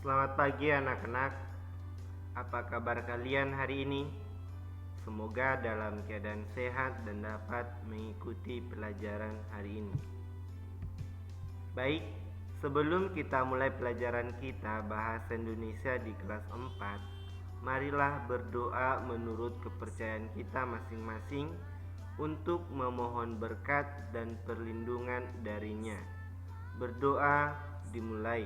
Selamat pagi anak-anak. Apa kabar kalian hari ini? Semoga dalam keadaan sehat dan dapat mengikuti pelajaran hari ini. Baik, sebelum kita mulai pelajaran kita bahasa Indonesia di kelas 4, marilah berdoa menurut kepercayaan kita masing-masing untuk memohon berkat dan perlindungan darinya. Berdoa dimulai.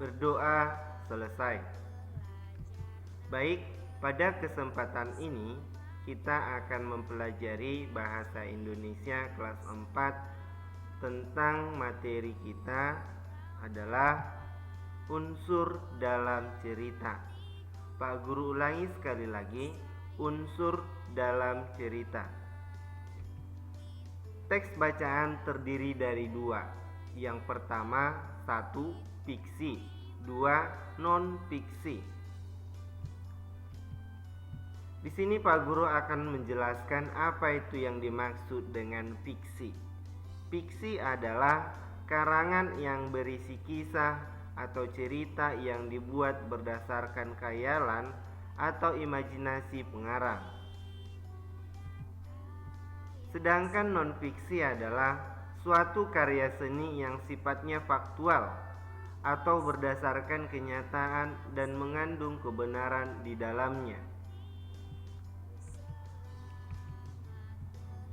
Berdoa selesai. Baik, pada kesempatan ini kita akan mempelajari bahasa Indonesia kelas 4 tentang materi kita adalah unsur dalam cerita. Pak Guru ulangi sekali lagi, unsur dalam cerita. Teks bacaan terdiri dari dua. Yang pertama, 1. Fiksi, 2. Non-fiksi. Di sini Pak Guru akan menjelaskan apa itu yang dimaksud dengan fiksi. Fiksi adalah karangan yang berisi kisah atau cerita yang dibuat berdasarkan khayalan atau imajinasi pengarang. Sedangkan non-fiksi adalah suatu karya seni yang sifatnya faktual atau berdasarkan kenyataan dan mengandung kebenaran di dalamnya.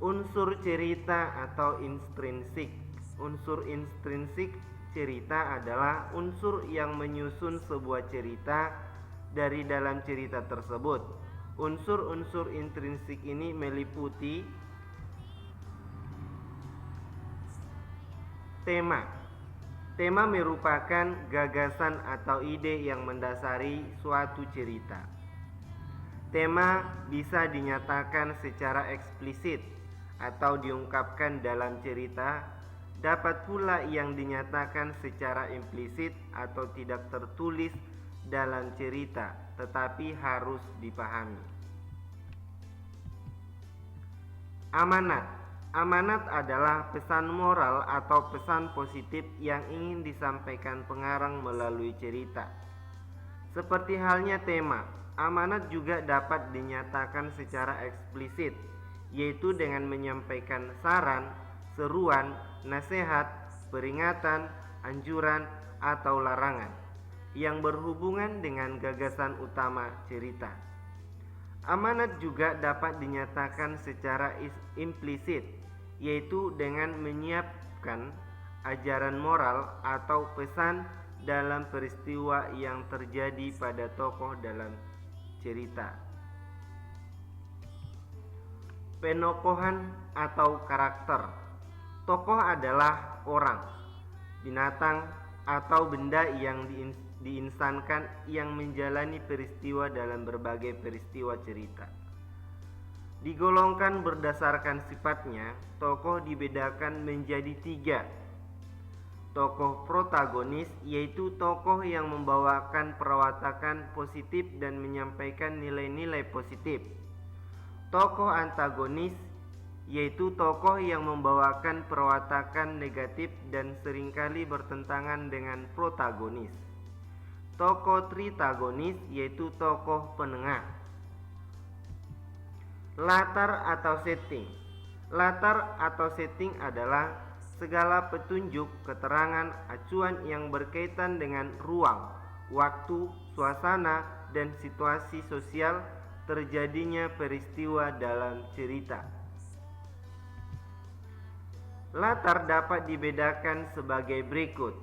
Unsur cerita atau intrinsik. Unsur intrinsik cerita adalah unsur yang menyusun sebuah cerita dari dalam cerita tersebut. Unsur-unsur intrinsik ini meliputi tema. Tema merupakan gagasan atau ide yang mendasari suatu cerita. Tema bisa dinyatakan secara eksplisit atau diungkapkan dalam cerita, dapat pula yang dinyatakan secara implisit atau tidak tertulis dalam cerita, tetapi harus dipahami. Amanat. Amanat adalah pesan moral atau pesan positif yang ingin disampaikan pengarang melalui cerita. Seperti halnya tema, amanat juga dapat dinyatakan secara eksplisit, yaitu dengan menyampaikan saran, seruan, nasihat, peringatan, anjuran, atau larangan yang berhubungan dengan gagasan utama cerita. Amanat juga dapat dinyatakan secara implisit, yaitu dengan menyiapkan ajaran moral atau pesan dalam peristiwa yang terjadi pada tokoh dalam cerita. Penokohan atau karakter. Tokoh adalah orang, binatang, atau benda yang diinsankan yang menjalani peristiwa dalam berbagai peristiwa cerita. Digolongkan berdasarkan sifatnya, tokoh dibedakan menjadi 3. Tokoh protagonis, yaitu tokoh yang membawakan perwatakan positif dan menyampaikan nilai-nilai positif. Tokoh antagonis, yaitu tokoh yang membawakan perwatakan negatif dan seringkali bertentangan dengan protagonis. Tokoh tritagonis, yaitu tokoh penengah. Latar atau setting. Latar atau setting adalah segala petunjuk, keterangan, acuan yang berkaitan dengan ruang, waktu, suasana, dan situasi sosial terjadinya peristiwa dalam cerita. Latar dapat dibedakan sebagai berikut.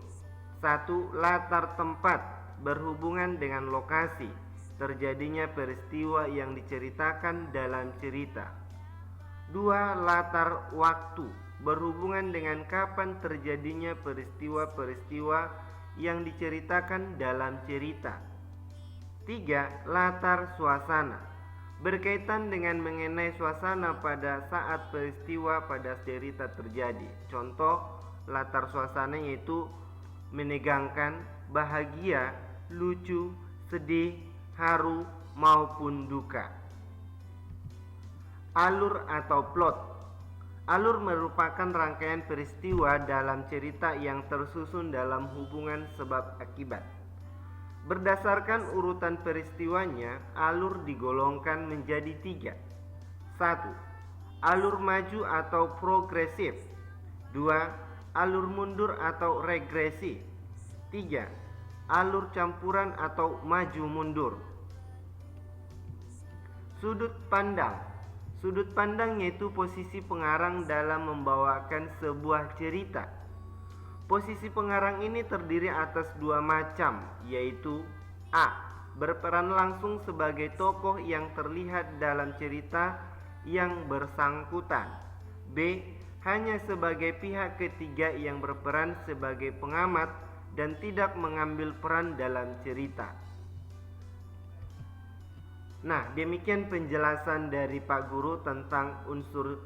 1. Latar tempat, berhubungan dengan lokasi terjadinya peristiwa yang diceritakan dalam cerita. 2. Latar waktu, berhubungan dengan kapan terjadinya peristiwa-peristiwa yang diceritakan dalam cerita. 3. Latar suasana, berkaitan dengan mengenai suasana pada saat peristiwa pada cerita terjadi. Contoh latar suasana yaitu menegangkan, bahagia, lucu, sedih, haru, maupun duka. Alur atau plot. Alur merupakan rangkaian peristiwa dalam cerita yang tersusun dalam hubungan sebab akibat. Berdasarkan urutan peristiwanya, alur digolongkan menjadi 3. 1. Alur maju atau progresif. 2. Alur mundur atau regresi. 3. Alur campuran atau maju mundur. Sudut pandang. Sudut pandang yaitu posisi pengarang dalam membawakan sebuah cerita. Posisi pengarang ini terdiri atas 2 macam, yaitu A. Berperan langsung sebagai tokoh yang terlihat dalam cerita yang bersangkutan. B. Hanya sebagai pihak ketiga yang berperan sebagai pengamat dan tidak mengambil peran dalam cerita. Nah, demikian penjelasan dari Pak Guru tentang unsur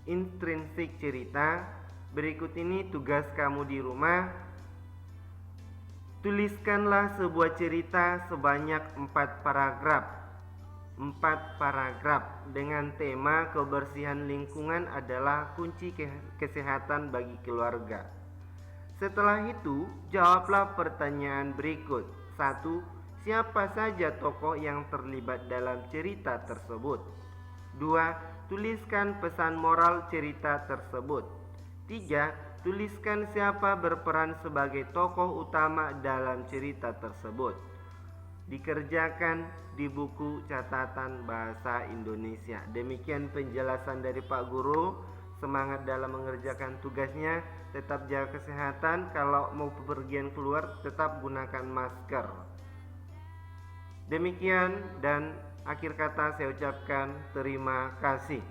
intrinsik cerita. Berikut ini tugas kamu di rumah. Tuliskanlah sebuah cerita sebanyak 4 paragraf. 4 paragraf dengan tema kebersihan lingkungan adalah kunci kesehatan bagi keluarga. Setelah itu, jawablah pertanyaan berikut. 1. Siapa saja tokoh yang terlibat dalam cerita tersebut? 2. Tuliskan pesan moral cerita tersebut. 3. Tuliskan siapa berperan sebagai tokoh utama dalam cerita tersebut. Dikerjakan di buku catatan bahasa Indonesia. Demikian penjelasan dari Pak Guru. Semangat dalam mengerjakan tugasnya. Tetap jaga kesehatan. Kalau mau bepergian keluar, tetap gunakan masker. Demikian dan akhir kata saya ucapkan terima kasih.